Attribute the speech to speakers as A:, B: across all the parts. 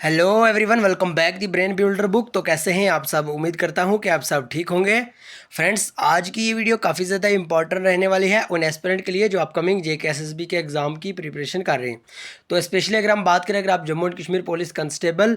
A: Hello everyone, welcome back the brain builder book. तो कैसे हैं आप सब? उम्मीद करता हूं कि आप सब ठीक होंगे। फ्रेंड्स, आज की ये वीडियो काफ़ी ज़्यादा इंपॉर्टेंट रहने वाली है उन एस्पिरेंट के लिए जो अपकमिंग जेकेएसएसबी के एग्ज़ाम की प्रिपरेशन कर रहे हैं। तो स्पेशली अगर हम बात करें, अगर आप Jammu and Kashmir police constable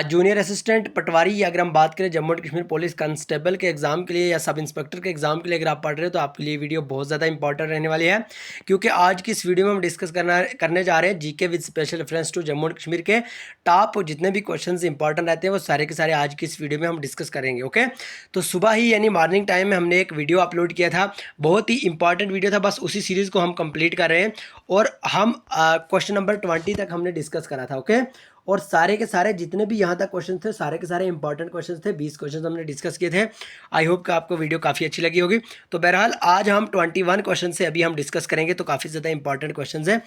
A: junior assistant patwari, या अगर हम बात करें Jammu and Kashmir police constable के एग्ज़ाम के लिए या सब इंस्पेक्टर के एग्ज़ाम के लिए अगर आप पढ़ रहे हो, तो आपके लिए वीडियो बहुत ज़्यादा इंपॉर्टेंट रहने वाली है। क्योंकि आज की इस वीडियो में हम डिस्कस करने जा रहे हैं GK with special reference to Jammu and Kashmir के टॉप जितने भी क्वेश्चंस इंपॉर्टेंट रहते हैं वो सारे के सारे आज की इस वीडियो में हम डिस्कस करेंगे। ओके, तो सुबह ही यानी मॉर्निंग टाइम में हमने एक वीडियो अपलोड किया था, बहुत ही इंपॉर्टेंट वीडियो था। बस उसी सीरीज़ को हम कंप्लीट कर रहे हैं और हम क्वेश्चन नंबर 20 तक हमने डिस्कस करा था। ओके, और सारे के सारे जितने भी यहाँ तक क्वेश्चन थे, सारे के सारे इंपॉर्टेंट क्वेश्चन थे। 20 क्वेश्चन हमने डिस्कस किए थे। आई होप कि आपको वीडियो काफ़ी अच्छी लगी होगी। तो बहरहाल आज हम 21 क्वेश्चन से अभी हम डिस्कस करेंगे, तो काफ़ी ज़्यादा इंपॉर्टेंट क्वेश्चन है।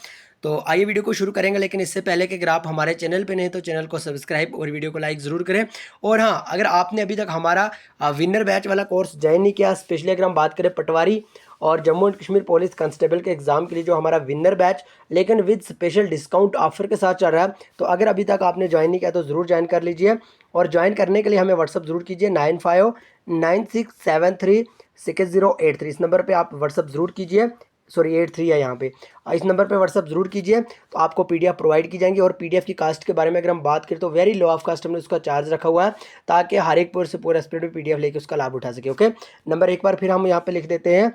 A: तो आइए वीडियो को शुरू करेंगे, लेकिन इससे पहले कि अगर आप हमारे चैनल पे नहीं तो चैनल को सब्सक्राइब और वीडियो को लाइक ज़रूर करें। और हाँ, अगर आपने अभी तक हमारा विनर बैच वाला कोर्स ज्वाइन नहीं किया, स्पेशली अगर हम बात करें पटवारी और Jammu and Kashmir police constable के एग्जाम के लिए जो हमारा विनर बैच लेकिन विद स्पेशल डिस्काउंट ऑफर के साथ चल रहा है, तो अगर अभी तक आपने ज्वाइन नहीं किया तो ज़रूर ज्वाइन कर लीजिए। और ज्वाइन करने के लिए हमें व्हाट्सअप ज़रूर कीजिए 9596736083। इस नंबर पर आप व्हाट्सअप ज़रूर कीजिए। सॉरी 83 है यहाँ पे। इस नंबर पे व्हाट्सअप जरूर कीजिए, तो आपको पीडीएफ प्रोवाइड की जाएंगी। और पीडीएफ की कास्ट के बारे में अगर हम बात करें तो वेरी लो ऑफ कास्ट हमने उसका चार्ज रखा हुआ है, ताकि हर एक पूरे से पूरा एस्पिरेंट भी पीडीएफ लेके उसका लाभ उठा सके। ओके, नंबर एक बार फिर हम यहाँ पे लिख देते हैं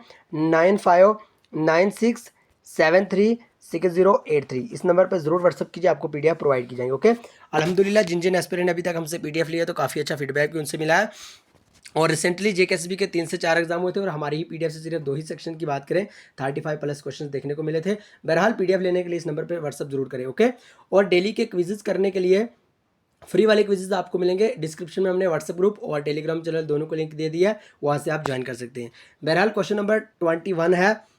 A: 9596736083। इस नंबर पर जरूर व्हाट्सअप कीजिए, आपको पीडीएफ प्रोवाइड की जाएंगे। ओके, अल्हम्दुलिल्लाह जिन जिन एस्पिरेंट अभी तक हमसे पीडीएफ लिया तो काफ़ी अच्छा फीडबैक भी उनसे मिला है। और रिसेंटली जेकेएसबी के 3 से 4 एग्जाम हुए थे और हमारी ही पीडीएफ से सिर्फ 2 ही सेक्शन की बात करें 35 प्लस क्वेश्चंस देखने को मिले थे। बहरहाल पीडीएफ लेने के लिए इस नंबर पर व्हाट्सअप जरूर करें। ओके, और डेली के क्विजेज करने के लिए फ्री वाले क्विजेज आपको मिलेंगे डिस्क्रिप्शन में। हमने व्हाट्सएप ग्रुप और टेलीग्राम चैनल दोनों को लिंक दे दिया है, वहाँ से आप ज्वाइन कर सकते हैं। बहरहाल क्वेश्चन नंबर 21 है,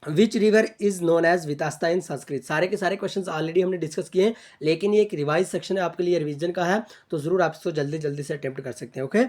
A: which river is known as Vitasta in Sanskrit. सारे के सारे क्वेश्चंस ऑलरेडी हमने डिस्कस किए हैं, लेकिन ये एक रिवाइज सेक्शन है, आपके लिए रिवीजन का है, तो जरूर आप इसको जल्दी जल्दी से अटेम्प्ट कर सकते हैं। Okay,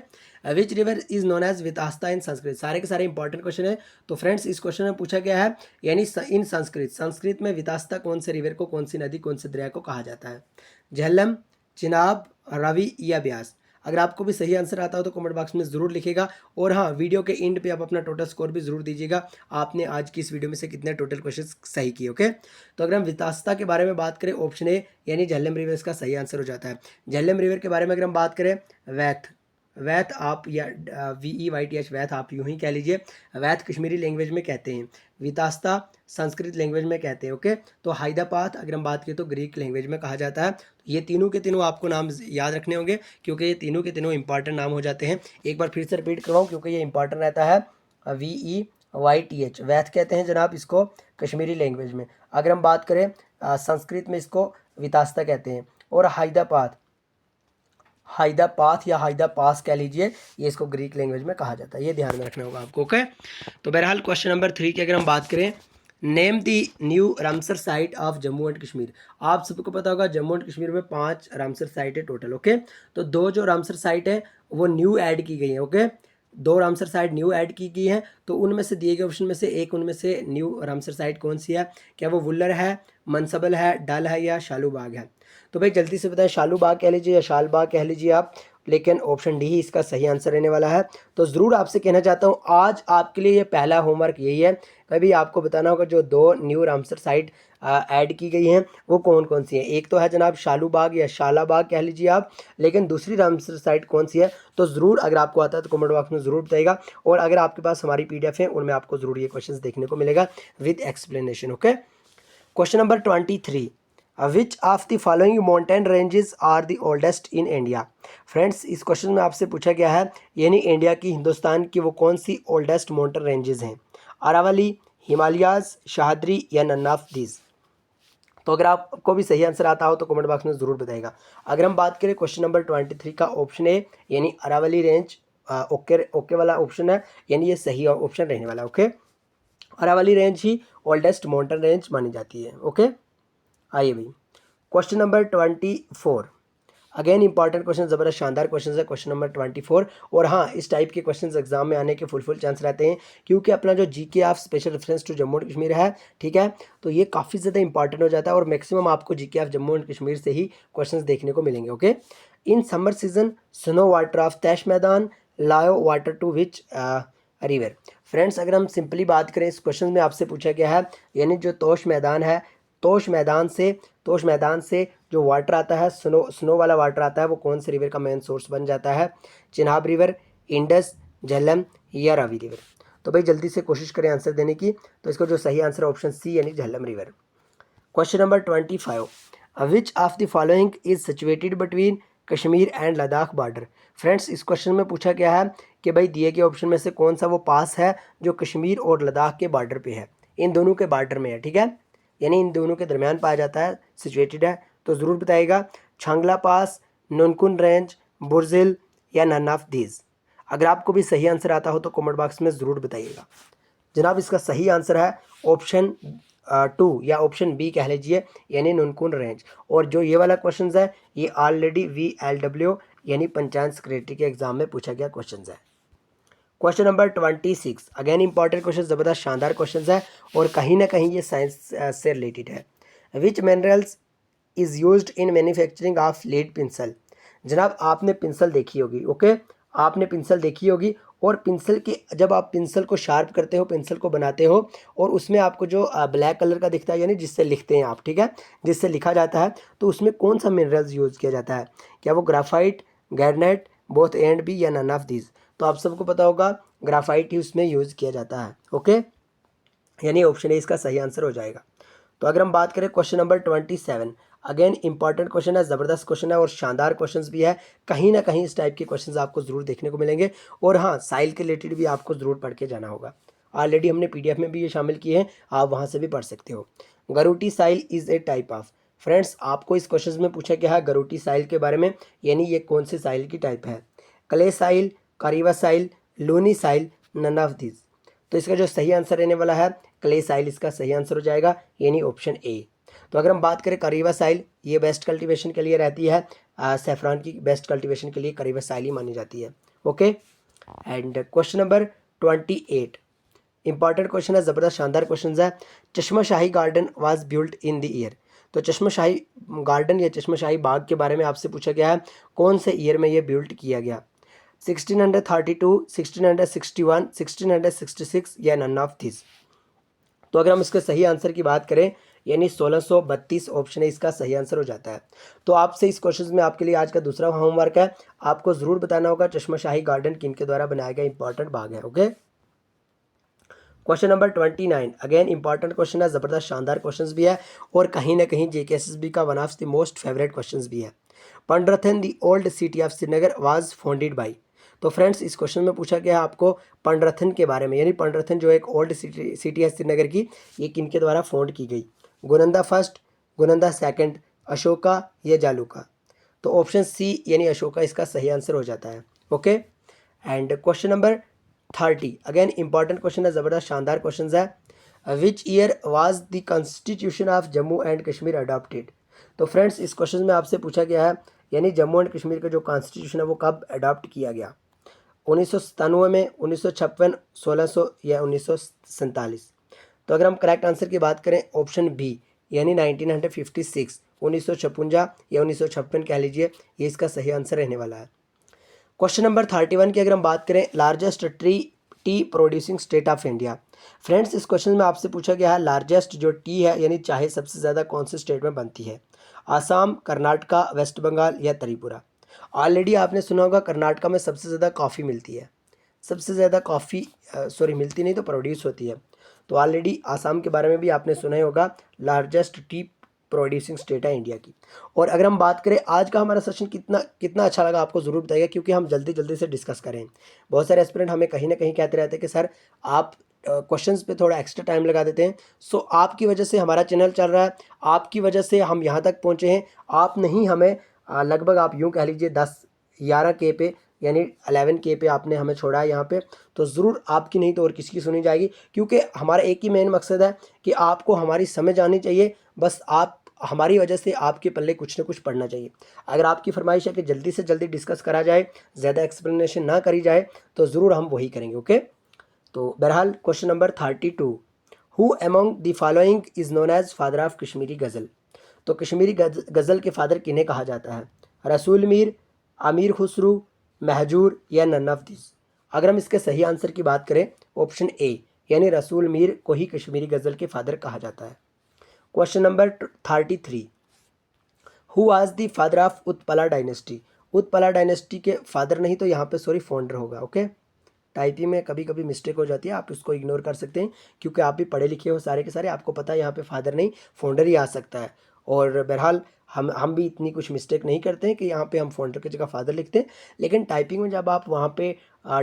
A: which river is known as Vitasta in Sanskrit, सारे के सारे इंपॉर्टेंट क्वेश्चन है। तो फ्रेंड्स, इस क्वेश्चन में पूछा गया है यानी इन संस्कृत में वितास्ता कौन से रिवर को, कौन सी नदी, कौन से दरिया को कहा जाता है? झेलम, चिनाब, रवि या ब्यास? अगर आपको भी सही आंसर आता हो तो कमेंट बॉक्स में ज़रूर लिखेगा। और हाँ, वीडियो के एंड पे आप अपना टोटल स्कोर भी ज़रूर दीजिएगा, आपने आज की इस वीडियो में से कितने टोटल क्वेश्चन सही किए। ओके, तो अगर हम वितास्ता के बारे में बात करें, ऑप्शन ए यानी झेलम रिवर इसका सही आंसर हो जाता है। झेलम रिवर के बारे में अगर हम बात करें, वैथ, वैथ आप या VEYTH वैथ आप यूँ ही कह लीजिए। वैथ कश्मीरी लैंग्वेज में कहते हैं, वितास्ता संस्कृत लैंग्वेज में कहते हैं। ओके, तो हाइदापाथ अगर हम बात करें तो ग्रीक लैंग्वेज में कहा जाता है। ये तीनों के तीनों आपको नाम याद रखने होंगे, क्योंकि ये तीनों के तीनों इंपॉर्टेंट नाम हो जाते हैं। एक बार फिर से रिपीट करवाऊँ क्योंकि ये इंपॉर्टेंट रहता है। VEYTH वैथ कहते हैं जनाब इसको कश्मीरी लैंग्वेज में। अगर हम बात करें संस्कृत में इसको वितास्ता कहते हैं। और हाइदापाथ, हाइदापाथ या हाइदा पास कह लीजिए, ये इसको ग्रीक लैंग्वेज में कहा जाता है। ये ध्यान में रखना होगा आपको। ओके, तो बहरहाल क्वेश्चन नंबर 3 की अगर हम बात करें, name the new Ramsar site of Jammu and Kashmir. आप सबको पता होगा जम्मू एंड कश्मीर में 5 रामसर साइट है टोटल। ओके, तो 2 जो रामसर साइट है वो न्यू ऐड की गई है। Okay, 2 Ramsar site new add की गई है, तो उनमें से दिए गए ऑप्शन में से एक उनमें से न्यू रामसर साइट कौन सी है? क्या वो वुल्लर है, मनसबल है, डल है या शालूबाग है? तो भाई जल्दी से बताएं, शालूबाग कह लीजिए या शालबाग कह लीजिए आप, लेकिन ऑप्शन डी ही इसका सही आंसर रहने वाला है। तो ज़रूर आपसे कहना चाहता हूँ, आज आपके लिए ये पहला होमवर्क यही है, कभी आपको बताना होगा जो 2 न्यू रामसर साइट ऐड की गई हैं वो कौन कौन सी हैं। एक तो है जनाब शालूबाग या शालाबाग कह लीजिए आप, लेकिन दूसरी रामसर साइट कौन सी है? तो ज़रूर अगर आपको आता है तो कमेंट बॉक्स में ज़रूर बताइएगा। और अगर आपके पास हमारी PDF है उनमें आपको ज़रूर ये क्वेश्चन देखने को मिलेगा with explanation. Okay, question number 23, which of the following mountain ranges are the oldest in India. Friends, इस क्वेश्चन में आपसे पूछा गया है यानी इंडिया की, हिंदुस्तान की वो कौन सी ओल्डेस्ट माउंटेन रेंजेस हैं? अरावली, हिमालयाज, शाहद्री या नन ऑफ दीज? तो अगर आपको भी सही आंसर आता हो तो कमेंट बॉक्स में ज़रूर बताइएगा। अगर हम बात करें क्वेश्चन नंबर 23 का, ऑप्शन ए यानी अरावली रेंज ओके वाला ऑप्शन है, यानी ये सही ऑप्शन रहने वाला है। ओके, अरावली रेंज ही ओल्डेस्ट माउंटेन रेंज मानी जाती है। ओके, आइए भाई, question number 24, again important question, ज़बरदस्त शानदार क्वेश्चन है क्वेश्चन नंबर 24। और हाँ, इस टाइप के क्वेश्चन एग्जाम में आने के फुल चांस रहते हैं, क्योंकि अपना जो GK of special reference to Jammu and Kashmir है, ठीक है, तो ये काफ़ी ज़्यादा इंपॉर्टेंट हो जाता है और मैक्सिमम आपको GK of Jammu and Kashmir से ही क्वेश्चन देखने को मिलेंगे। Okay, in summer season snow water of Tosa Maidan लायो water to which river. Friends, अगर हम सिंपली बात करें, इस क्वेश्चन में आपसे पूछा गया है, यानी जो तोश मैदान है, तोश मैदान से जो वाटर आता है, स्नो वाला वाटर आता है, वो कौन से रिवर का मेन सोर्स बन जाता है? चिनाब रिवर, इंडस, झेलम या रावी रिवर। तो भाई जल्दी से कोशिश करें आंसर देने की। तो इसका जो सही आंसर है ऑप्शन सी, यानी Jhelum river. Question number 25, which of the following is situated between Kashmir and Ladakh border. Friends, इस क्वेश्चन में पूछा गया है कि भाई दिए गए ऑप्शन में से कौन सा वो पास है जो कश्मीर और लद्दाख के बॉर्डर पे है, इन दोनों के बॉर्डर में है, ठीक है, यानी इन दोनों के दरमियान पाया जाता है, सिचुएटेड है। तो ज़रूर बताइएगा, छांगला पास, ननकुन रेंज, बुरजिल या नन ऑफ दीज। अगर आपको भी सही आंसर आता हो तो कमेंट बॉक्स में ज़रूर बताइएगा। जनाब, इसका सही आंसर है ऑप्शन 2 या ऑप्शन बी कह लीजिए, यानी ननकुन रेंज। और जो ये वाला क्वेश्चन है, ये ऑलरेडी VLW यानी पंचायत सेक्रेटरी के एग्जाम में पूछा गया क्वेश्चन है। Question number 26, again important question, ज़बरदस्त शानदार क्वेश्चन है और कहीं ना कहीं ये साइंस से रिलेटेड है। Which minerals is used in manufacturing of lead pencil. जनाब, आपने पेंसिल देखी होगी, ओके, आपने पेंसिल देखी होगी, और पेंसिल की जब आप पेंसिल को शार्प करते हो, पेंसिल को बनाते हो, और उसमें आपको जो ब्लैक कलर का दिखता है, यानी जिससे लिखते हैं आप, ठीक है, जिससे लिखा जाता है, तो उसमें कौन सा मिनरल्स यूज़ किया जाता है? क्या वो graphite, garnet, both A and B या नन ऑफ दीज? तो आप सबको पता होगा ग्राफाइट ही उसमें यूज़ किया जाता है। ओके, यानी ऑप्शन ए इसका सही आंसर हो जाएगा। तो अगर हम बात करें question number 27, again important question है, ज़बरदस्त क्वेश्चन है और शानदार क्वेश्चंस भी है। कहीं ना कहीं इस टाइप के क्वेश्चंस आपको ज़रूर देखने को मिलेंगे। और हाँ, साइल के रिलेटेड भी आपको ज़रूर पढ़ के जाना होगा। ऑलरेडी हमने PDF में भी ये शामिल किए हैं, आप वहाँ से भी पढ़ सकते हो। गरुटी soil is a type of. Friends, आपको इस क्वेश्चन में पूछा गया है गरुटी साइल के बारे में, यानी ये कौन सी साइल की टाइप है? क्ले साइल, कारीवा साइल, लूनी साइल, नन ऑफ दिस। तो इसका जो सही आंसर रहने वाला है क्ले साइल, इसका सही आंसर हो जाएगा, यानी ऑप्शन ए। तो अगर हम बात करें करीवा साइल, ये बेस्ट कल्टीवेशन के लिए रहती है, सेफ्रॉन की बेस्ट कल्टीवेशन के लिए करीवा साइल ही मानी जाती है। Okay, and question number 28, important question है, ज़बरदस्त शानदार क्वेश्चन है। Chashma Shahi garden was built in the year. तो चश्मा शाही गार्डन या चश्मा शाही बाग के बारे में आपसे पूछा गया है, कौन से ईयर में ये बिल्ट किया गया? 1632, 1661, 1666 या नन ऑफ दिस। तो अगर हम इसके सही आंसर की बात करें, यानी 1632 ऑप्शन है इसका सही आंसर हो जाता है। तो आपसे इस क्वेश्चन में आपके लिए आज का दूसरा होमवर्क है, आपको ज़रूर बताना होगा चश्मा शाही गार्डन किनके द्वारा बनाया गया इंपॉर्टेंट बाग है। Okay, question number 29, again important question है, ज़बरदस्त शानदार क्वेश्चन भी है और कहीं ना कहीं JKSSB का one of the most favourite question भी है। Pandrethan the old city of Srinagar was founded by. तो फ्रेंड्स, इस क्वेश्चन में पूछा गया है आपको पंडरथन के बारे में, यानी पंडरथन जो एक ओल्ड सिटी है श्रीनगर की, ये किनके द्वारा फाउंड की गई? गुनंदा फर्स्ट, गुनंदा सेकंड, अशोका या जालूका। तो ऑप्शन सी यानी अशोका इसका सही आंसर हो जाता है। Okay, and question number 30, again important question है, ज़बरदस्त शानदार क्वेश्चन है। Which year was the constitution of Jammu and Kashmir adopted. तो फ्रेंड्स, इस क्वेश्चन में आपसे पूछा गया है, यानी जम्मू एंड कश्मीर का जो कॉन्स्टिट्यूशन है वो कब अडॉप्ट किया गया? 1997 में, 1956, 1600 या 1947। तो अगर हम करेक्ट आंसर की बात करें, ऑप्शन बी यानी 1956, 1956 या 1956 कह लीजिए, ये इसका सही आंसर रहने वाला है। क्वेश्चन नंबर 31 की अगर हम बात करें, largest T producing state of India. Friends, इस क्वेश्चन में आपसे पूछा गया है लार्जेस्ट जो टी है, यानी चाय सबसे ज़्यादा कौन से स्टेट में बनती है? आसाम, कर्नाटका, वेस्ट बंगाल या त्रिपुरा। ऑलरेडी आपने सुना होगा कर्नाटका में सबसे ज़्यादा कॉफ़ी मिलती है, सबसे ज़्यादा कॉफ़ी मिलती नहीं तो प्रोड्यूस होती है। तो ऑलरेडी आसाम के बारे में भी आपने सुना ही होगा, लार्जेस्ट टी प्रोड्यूसिंग स्टेट है इंडिया की। और अगर हम बात करें आज का हमारा सेशन कितना अच्छा लगा, आपको ज़रूर बताइएगा, क्योंकि हम जल्दी से डिस्कस करें। बहुत सारे एस्पिरेंट हमें कहीं ना कहीं कहते रहते हैं कि सर आप क्वेश्चंस पे थोड़ा एक्स्ट्रा टाइम लगा देते हैं। सो आपकी वजह से हमारा चैनल चल रहा है, आपकी वजह से हम यहाँ तक पहुँचे हैं। आप नहीं हमें लगभग आप यूँ कह लीजिए 10-11K पे यानी 11K पे आपने हमें छोड़ा है यहाँ पे, तो ज़रूर आपकी नहीं तो और किसकी सुनी जाएगी, क्योंकि हमारा एक ही मेन मकसद है कि आपको हमारी समझ आनी चाहिए। बस आप हमारी वजह से आपके पल्ले कुछ ना कुछ पढ़ना चाहिए। अगर आपकी फरमाइश है कि जल्दी से जल्दी डिस्कस करा जाए, ज़्यादा एक्सप्लेनेशन ना करी जाए, तो ज़रूर हम वही करेंगे। ओके, तो बहरहाल question number 32, who among the following is known as father of Kashmiri ghazal. तो कश्मीरी गज़ल के फादर किन्हें कहा जाता है? रसूल मीर, अमीर खुसरू, महजूर या नन ऑफ दिस। अगर हम इसके सही आंसर की बात करें, ऑप्शन ए यानी रसूल मीर को ही कश्मीरी गज़ल के फादर कहा जाता है। Question number 33, who was the father of Utpala dynasty. Utpala dynasty के फादर नहीं तो यहाँ पे सॉरी फाउंडर होगा। ओके, टाइपिंग में कभी कभी मिस्टेक हो जाती है, आप उसको इग्नोर कर सकते हैं क्योंकि आप भी पढ़े लिखे हो सारे के सारे, आपको पता है यहाँ पे फादर नहीं फाउंडर ही आ सकता है। और बहरहाल हम भी इतनी कुछ मिस्टेक नहीं करते हैं कि यहाँ पे हम फाउंडर की जगह फादर लिखते हैं, लेकिन टाइपिंग में जब आप वहाँ पे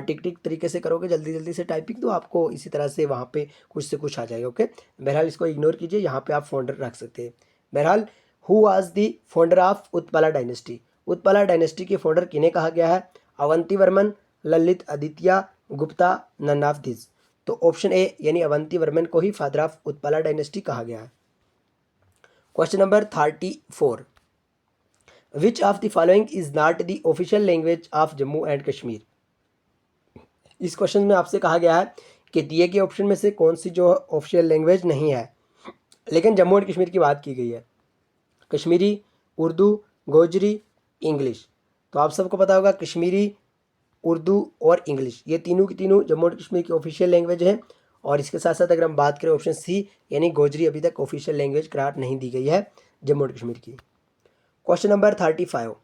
A: टिक टिक तरीके से करोगे जल्दी जल्दी से टाइपिंग, तो आपको इसी तरह से वहाँ पे कुछ से कुछ आ जाएगा। ओके, बहरहाल इसको इग्नोर कीजिए, यहाँ पे आप फाउंडर रख सकते हैं। बहरहाल who was the founder of Utpala dynasty. Utpala dynasty के फाउंडर किन्हें कहा गया है? Avanti Varman, Lalit Aditya, Gupta, none of this. तो ऑप्शन ए यानी अवंती वर्मन को ही फादर ऑफ उत्पला डायनेस्टी कहा गया है। Question number 34, which of the following is not the official language of Jammu and Kashmir. इस क्वेश्चन में आपसे कहा गया है कि दिए गए ऑप्शन में से कौन सी जो ऑफिशियल लैंग्वेज नहीं है, लेकिन जम्मू एंड कश्मीर की बात की गई है। कश्मीरी, उर्दू, गोजरी, इंग्लिश। तो आप सबको पता होगा कश्मीरी, उर्दू और इंग्लिश, ये तीनों की तीनों जम्मू एंड कश्मीर की ऑफिशियल लैंग्वेज है। और इसके साथ साथ अगर हम बात करें ऑप्शन सी यानी गोजरी अभी तक ऑफिशियल लैंग्वेज करार नहीं दी गई है जम्मू एंड कश्मीर की। Question number 35,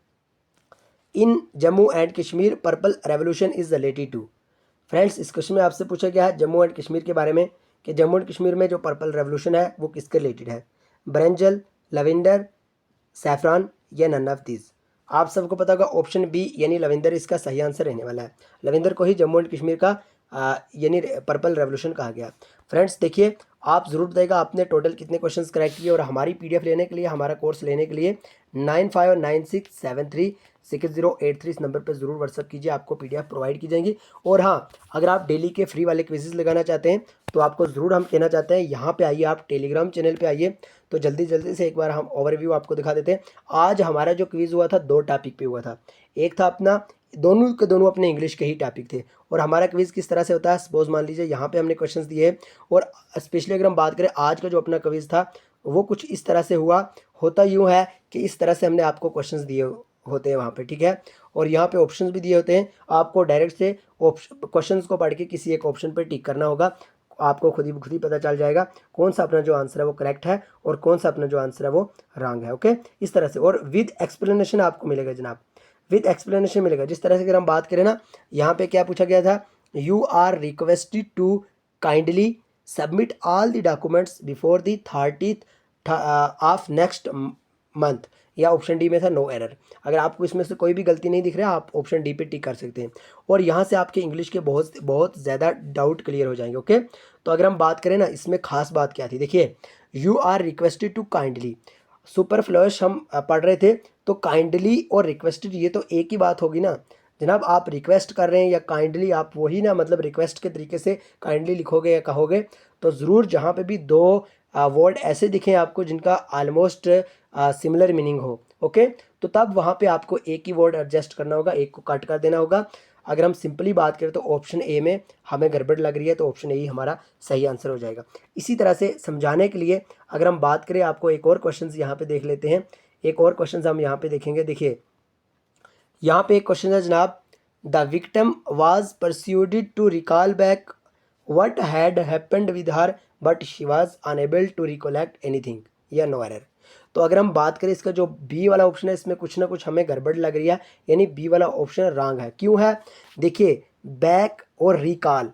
A: in Jammu and Kashmir purple revolution is related to. Friends, इस क्वेश्चन में आपसे पूछा गया है जम्मू एंड कश्मीर के बारे में कि जम्मू एंड कश्मीर में जो पर्पल रेवोल्यूशन है वो किसके रिलेटेड है? ब्रेंजल, लवेंडर, सैफरान या नन ऑफ दिस। आप सबको पता होगा ऑप्शन बी यानी लवेंदर इसका सही आंसर रहने वाला है। लवेंदर को ही जम्मू एंड कश्मीर का यानी पर्पल रेवोल्यूशन कहा गया। फ्रेंड्स देखिए, आप ज़रूर बताइएगा आपने टोटल कितने क्वेश्चंस करेक्ट किए, और हमारी पीडीएफ लेने के लिए, हमारा कोर्स लेने के लिए 9596736083 इस नंबर पर ज़रूर व्हाट्सअप कीजिए, आपको पीडीएफ प्रोवाइड की जाएंगी। और हाँ, अगर आप डेली के फ्री वाले क्विजेज़ लगाना चाहते हैं तो आपको ज़रूर हम कहना चाहते हैं यहाँ पे आइए, आप टेलीग्राम चैनल पे आइए। तो जल्दी जल्दी से एक बार हम ओवरव्यू आपको दिखा देते हैं। आज हमारा जो क्विज़ हुआ था 2 टॉपिक पे हुआ था। एक था अपना, दोनों के दोनों अपने इंग्लिश के ही टॉपिक थे। और हमारा क्विज़ किस तरह से होता है, सपोज मान लीजिए यहाँ पे हमने क्वेश्चंस दिए, और स्पेशली अगर हम बात करें आज का जो अपना क्विज़ था वो कुछ इस तरह से हुआ। होता यूँ है कि इस तरह से हमने आपको क्वेश्चंस दिए होते हैं वहाँ पे, ठीक है। और यहाँ पे ऑप्शंस भी दिए होते हैं, आपको डायरेक्ट से क्वेश्चंस को पढ़ के किसी एक ऑप्शन पे टिक करना होगा। आपको खुद ही पता चल जाएगा कौन सा अपना जो आंसर है वो करेक्ट है और कौन सा अपना जो आंसर है वो रॉन्ग है। ओके, इस तरह से, और विद एक्सप्लेनेशन आपको मिलेगा जनाब, विद एक्सप्लेनेशन मिलेगा। जिस तरह से अगर हम बात करें ना, यहाँ पे क्या पूछा गया था, you are requested to kindly submit all the documents before the 30th of next month, या ऑप्शन डी में था नो एरर। अगर आपको इसमें से कोई भी गलती नहीं दिख रहा है, आप ऑप्शन डी पे टिक कर सकते हैं, और यहाँ से आपके इंग्लिश के बहुत ज़्यादा डाउट क्लियर हो जाएंगे। ओके, तो अगर हम बात करें ना, इसमें खास बात क्या थी, देखिए, you are requested to kindly, superfluous हम पढ़ रहे थे, तो काइंडली और रिक्वेस्टेड ये तो एक ही बात होगी ना जनाब। आप रिक्वेस्ट कर रहे हैं या काइंडली, आप वही ना, मतलब रिक्वेस्ट के तरीके से काइंडली लिखोगे या कहोगे, तो ज़रूर जहाँ पे भी 2 वर्ड ऐसे दिखें आपको जिनका ऑलमोस्ट सिमिलर मीनिंग हो, ओके, तो तब वहाँ पे आपको एक ही वर्ड एडजस्ट करना होगा, एक को कट कर देना होगा। अगर हम सिंपली बात करें तो ऑप्शन ए में हमें गड़बड़ लग रही है, तो ऑप्शन ए ही हमारा सही आंसर हो जाएगा। इसी तरह से समझाने के लिए अगर हम बात करें, आपको एक और क्वेश्चन यहाँ पे देख लेते हैं, एक और क्वेश्चन हम यहाँ पे देखेंगे। देखिए, यहाँ पे एक क्वेश्चन है जनाब, the victim was persuaded to recall back what had happened with her but she was unable to recollect anything, या नो एरर। तो अगर हम बात करें, इसका जो बी वाला ऑप्शन है इसमें कुछ ना कुछ हमें गड़बड़ लग रही है, यानी बी वाला ऑप्शन रॉन्ग है। क्यों है? देखिए, बैक और रिकॉल,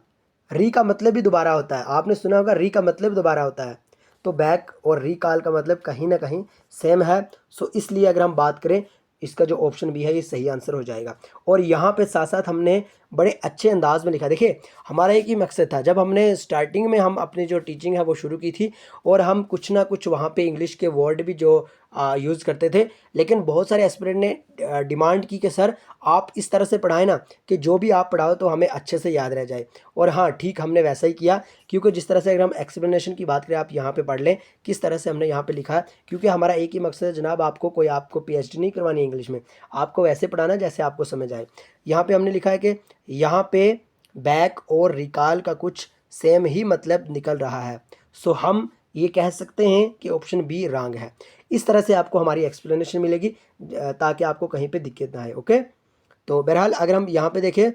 A: री का मतलब भी दोबारा होता है, आपने सुना होगा री का मतलब दोबारा होता है, तो बैक और रिकॉल का मतलब कहीं ना कहीं सेम है। सो इसलिए अगर हम बात करें, इसका जो ऑप्शन भी है ये सही आंसर हो जाएगा। और यहाँ पे साथ साथ हमने बड़े अच्छे अंदाज में लिखा। देखिए, हमारा एक ही मकसद था, जब हमने स्टार्टिंग में हम अपनी जो टीचिंग है वो शुरू की थी, और हम कुछ ना कुछ वहाँ पे इंग्लिश के वर्ड भी जो यूज़ करते थे, लेकिन बहुत सारे एस्पिरेंट ने डिमांड की कि सर आप इस तरह से पढ़ाएं ना कि जो भी आप पढ़ाओ तो हमें अच्छे से याद रह जाए। और हाँ, ठीक हमने वैसा ही किया, क्योंकि जिस तरह से अगर हम एक्सप्लेनेशन की बात करें, आप यहाँ पे पढ़ लें किस तरह से हमने यहाँ पे लिखा है, क्योंकि हमारा एक ही मकसद है जनाब, आपको PhD नहीं करवानी इंग्लिश में, आपको वैसे पढ़ाना जैसे आपको समझ आए। यहाँ पे हमने लिखा है कि यहाँ पे बैक और रिकॉल का कुछ सेम ही मतलब निकल रहा है, सो हम ये कह सकते हैं कि ऑप्शन बी रॉन्ग है। इस तरह से आपको हमारी एक्सप्लेनेशन मिलेगी ताकि आपको कहीं पे दिक्कत ना आए। ओके, तो बहरहाल अगर हम यहाँ पे देखें,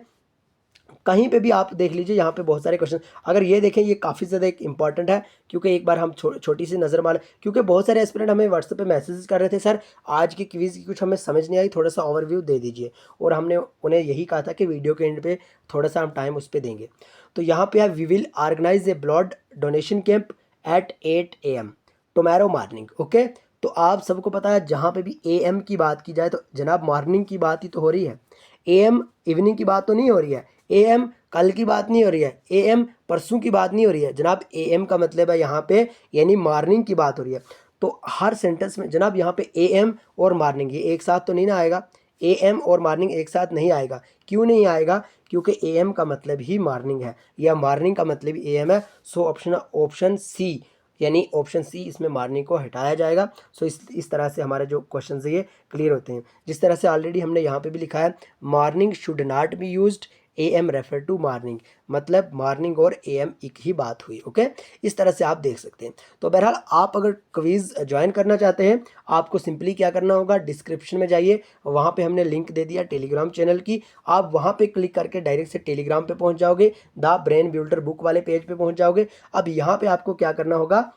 A: कहीं पे भी आप देख लीजिए, यहाँ पे बहुत सारे क्वेश्चन अगर ये देखें, ये काफ़ी ज़्यादा एक इंपॉर्टेंट है, क्योंकि एक बार हम छोटी सी नज़र मार, क्योंकि बहुत सारे एस्पिरेंट हमें व्हाट्सएप पे मैसेज कर रहे थे, सर आज की क्विज़ की कुछ हमें समझ नहीं आई, थोड़ा सा ओवरव्यू दे दीजिए, और हमने उन्हें यही कहा था कि वीडियो के एंड पे थोड़ा सा हम टाइम उस पर देंगे। तो यहाँ पे है, we will organise a blood donation camp at 8 AM tomorrow morning. Okay, तो आप सबको पता है जहाँ पे भी AM की बात की जाए तो जनाब मॉर्निंग की बात ही तो हो रही है, AM इवनिंग की बात तो नहीं हो रही है, AM कल की बात नहीं हो रही है, AM परसों की बात नहीं हो रही है जनाब, AM का मतलब है यहाँ पे यानी मॉर्निंग की बात हो रही है। तो हर सेंटेंस में जनाब यहाँ पे AM और मॉर्निंग ये एक साथ तो नहीं ना आएगा, AM और मॉर्निंग एक साथ नहीं आएगा। क्यों नहीं आएगा? क्योंकि AM का मतलब ही मॉर्निंग है या मॉर्निंग का मतलब ही AM है। सो ऑप्शन सी यानी ऑप्शन सी इसमें मॉर्निंग को हटाया जाएगा। सो इस तरह से हमारे जो क्वेश्चन है ये क्लियर होते हैं। जिस तरह से ऑलरेडी हमने यहाँ पे भी लिखा है, morning should not be used, AM refer to morning, मतलब मॉर्निंग और AM एक ही बात हुई। ओके, इस तरह से आप देख सकते हैं। तो बहरहाल आप अगर क्विज़ ज्वाइन करना चाहते हैं, आपको सिंपली क्या करना होगा, डिस्क्रिप्शन में जाइए, वहाँ पे हमने लिंक दे दिया टेलीग्राम चैनल की, आप वहाँ पे क्लिक करके डायरेक्ट से टेलीग्राम पे पहुँच जाओगे, द ब्रेन बिल्डर बुक वाले पेज पे पहुँच जाओगे। अब यहाँ पे आपको क्या करना होगा,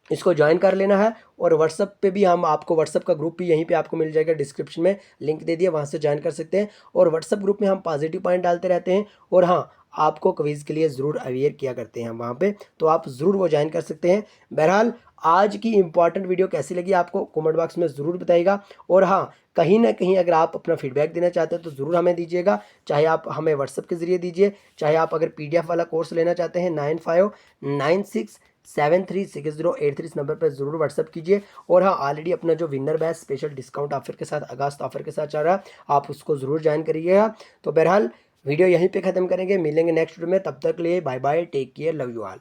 A: इसको ज्वाइन कर लेना है, और व्हाट्सअप पे भी हम आपको व्हाट्सअप का ग्रुप भी यहीं पे आपको मिल जाएगा, डिस्क्रिप्शन में लिंक दे दिया, वहाँ से ज्वाइन कर सकते हैं। और व्हाट्सअप ग्रुप में हम पॉजिटिव पॉइंट डालते रहते हैं, और हाँ आपको क्विज़ के लिए ज़रूर अवेयर किया करते हैं हम वहाँ पे, तो आप ज़रूर वो ज्वाइन कर सकते हैं। बहरहाल आज की इंपॉर्टेंट वीडियो कैसी लगी आपको कमेंट बॉक्स में ज़रूर बताइएगा, और हाँ कहीं ना कहीं अगर आप अपना फीडबैक देना चाहते हैं तो ज़रूर हमें दीजिएगा, चाहे आप हमें व्हाट्सअप के ज़रिए दीजिए, चाहे आप अगर PDF वाला कोर्स लेना चाहते हैं 9596736083 इस नंबर पर ज़रूर व्हाट्सअप कीजिए। और हाँ ऑलरेडी अपना जो winner batch special discount offer के साथ, अगस्त ऑफर के साथ चल रहा है, आप उसको ज़रूर ज्वाइन करिएगा। तो बहरहाल वीडियो यहीं पे ख़त्म करेंगे, मिलेंगे नेक्स्ट वीडियो में, तब तक लिए bye bye, take care, love you all.